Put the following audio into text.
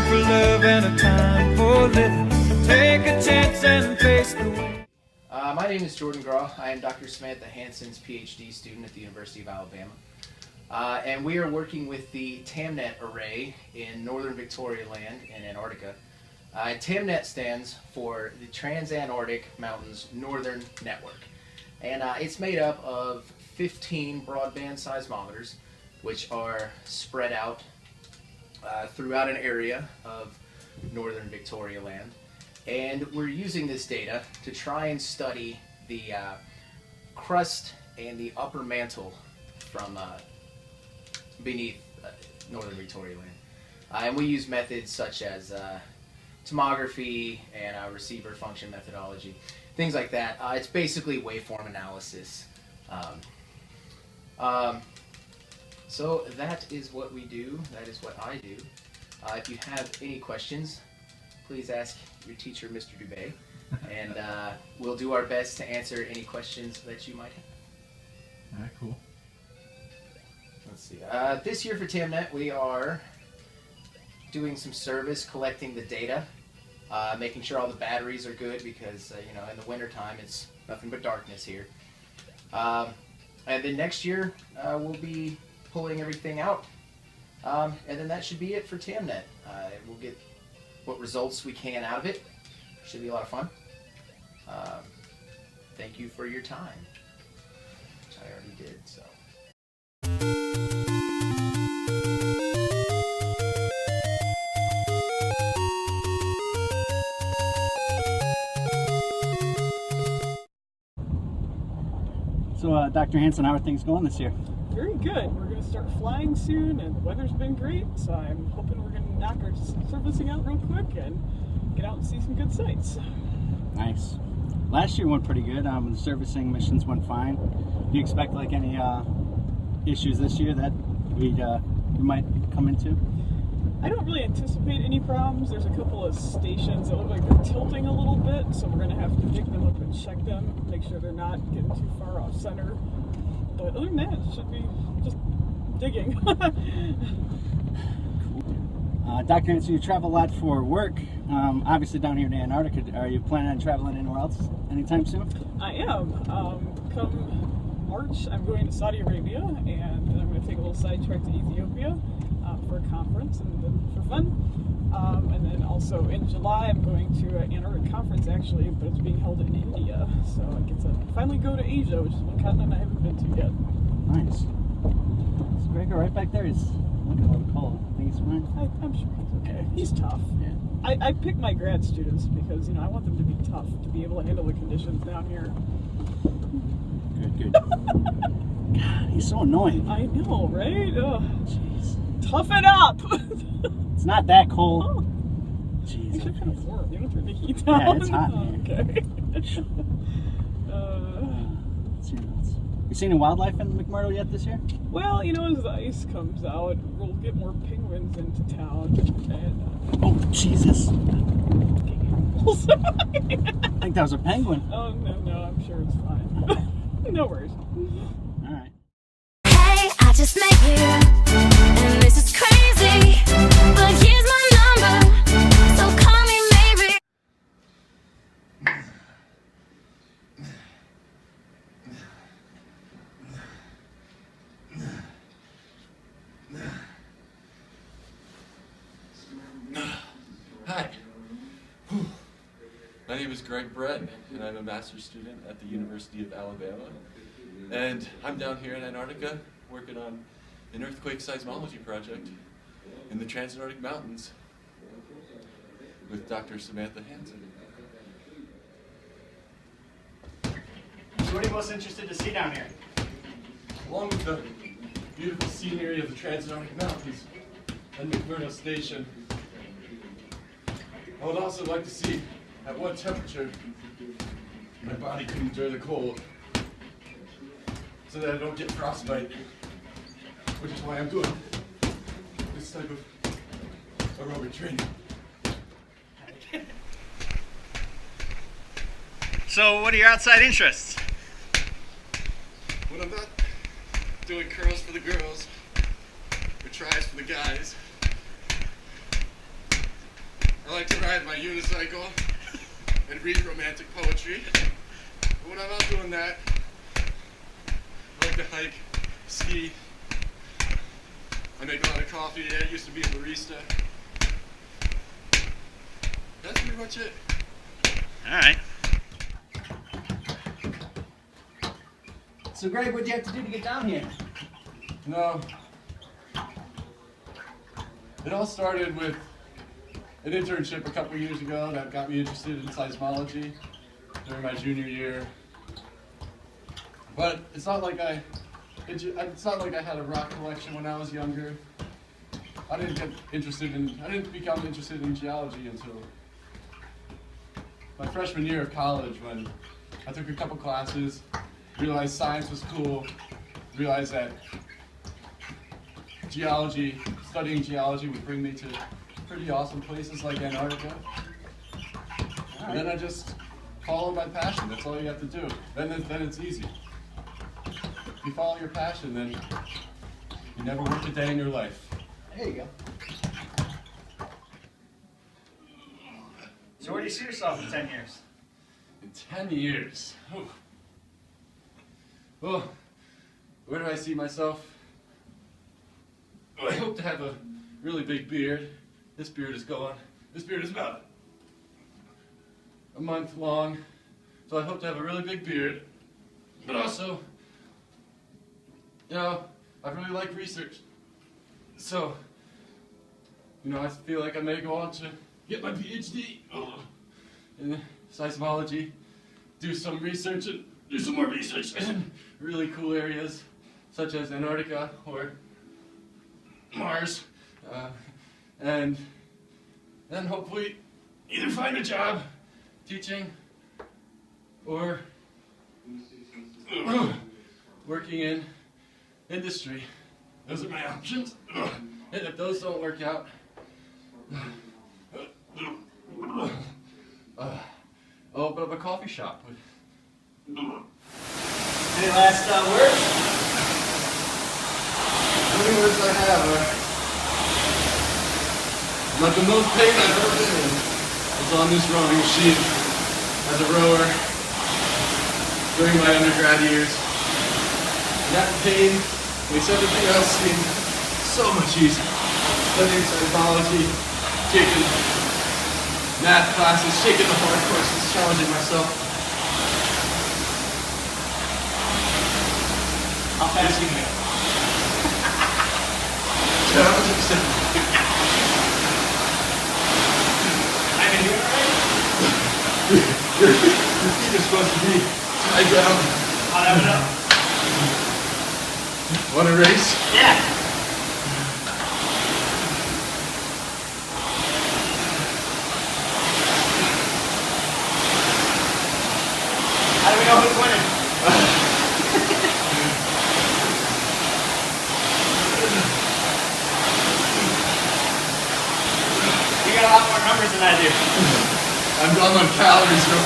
For love and a time for living. Take a chance and face the wind. My name is Jordan Graw. I am Dr. Samantha Hanson's PhD student at the University of Alabama. And we are working with the TAMNNET array in northern Victoria Land in Antarctica. TAMNNET stands for the Trans-Antarctic Mountains Northern Network. And it's made up of 15 broadband seismometers, which are spread out throughout an area of northern Victoria Land. And we're using this data to try and study the crust and the upper mantle from beneath northern Victoria Land. And we use methods such as tomography and receiver function methodology, things like that. It's basically waveform analysis. So that is what we do. That is what I do. If you have any questions, please ask your teacher, Mr. Dubé, and we'll do our best to answer any questions that you might have. All right, cool. Let's see. This year for TAMNNET, we are doing some service, collecting the data, making sure all the batteries are good because you know, in the wintertime it's nothing but darkness here. And then next year we'll be pulling everything out, and then that should be it for TAMNNET. We'll get what results we can out of it. Should be a lot of fun. Thank you for your time, which I already did. So. So, Dr. Hanson, how are things going this year? Very good. We're going to start flying soon, and the weather's been great, so I'm hoping we're going to knock our servicing out real quick and get out and see some good sights. Nice. Last year went pretty good. The servicing missions went fine. Do you expect like any issues this year that we might come into? I don't really anticipate any problems. There's a couple of stations that look like they're tilting a little bit, so we're going to have to pick them up and check them, make sure they're not getting too far off center. But other than that, it should be just digging. Cool. Dr. Hanson, you travel a lot for work. Obviously down here in Antarctica, are you planning on traveling anywhere else anytime soon? I am. Come March, I'm going to Saudi Arabia, and then I'm going to take a little sidetrack to Ethiopia for a conference and then for fun. And then also in July, I'm going to an Antarctic conference actually, but it's being held in India. So I get to finally go to Asia, which is one continent I haven't been to yet. Nice. Is Gregor right back there? He's looking a little cold. I think he's fine. I'm sure he's okay. He's tough. Yeah. I pick my grad students because, you know, I want them to be tough, to be able to handle the conditions down here. Good. God, he's so annoying. I know, right? Oh, jeez. Toughen up! It's not that cold. Oh. Jeez. It's kind of warm. You don't turn the heat down. Yeah, it's hot in here. Okay. You seen any wildlife in McMurdo yet this year? Well, you know, as the ice comes out, we'll get more penguins into town. And, oh, Jesus. I think that was a penguin. Oh, no, I'm sure it's fine. No worries. All right. Hey, I just met you, and this is crazy, but here's my number, so call me maybe. Hi. My name is Greg Brett, and I'm a master's student at the University of Alabama. And I'm down here in Antarctica working on an earthquake seismology project in the Trans-Antarctic Mountains with Dr. Samantha Hanson. So what are you most interested to see down here? Along with the beautiful scenery of the Trans-Antarctic Mountains and McMurdo Station, I would also like to see at one temperature, my body can endure the cold, so that I don't get frostbite, which is why I'm doing this type of aerobic training. So what are your outside interests? When I'm not doing curls for the girls, or tries for the guys, I like to ride my unicycle and read romantic poetry. But when I'm not doing that, I like to hike, ski. I make a lot of coffee. I used to be a barista. That's pretty much it. All right. So Greg, what'd you have to do to get down here? No. It all started with an internship a couple years ago that got me interested in seismology during my junior year. But it's not like I had a rock collection when I was younger. I didn't become interested in geology until my freshman year of college, when I took a couple classes, realized science was cool, realized that studying geology would bring me to pretty awesome places like Antarctica. And then I just followed my passion. That's all you have to do. Then it's easy. If you follow your passion, then you never work a day in your life. There you go. So where do you see yourself in 10 years? In 10 years. Whew. Well, where do I see myself? I hope to have a really big beard. This beard is about a month long, so I hope to have a really big beard. But also, I really like research. So, I feel like I may go on to get my PhD in seismology, do some research and do some more research in really cool areas such as Antarctica or Mars, and then hopefully either find a job teaching or working in industry. Those are my options. And if those don't work out, I'll open up a coffee shop. Any last words? The only words I have are, but the most pain I've ever been in was on this rowing machine as a rower during my undergrad years. And that pain makes everything else seem so much easier. Studying psychology, taking math classes, taking the hard courses, challenging myself. How fast you go? Challenging myself. Your feet are supposed to be tied down. I'll have it up. Want to race? Yeah. How do we know who's winning? You got a lot more numbers than I do. I'm on calories from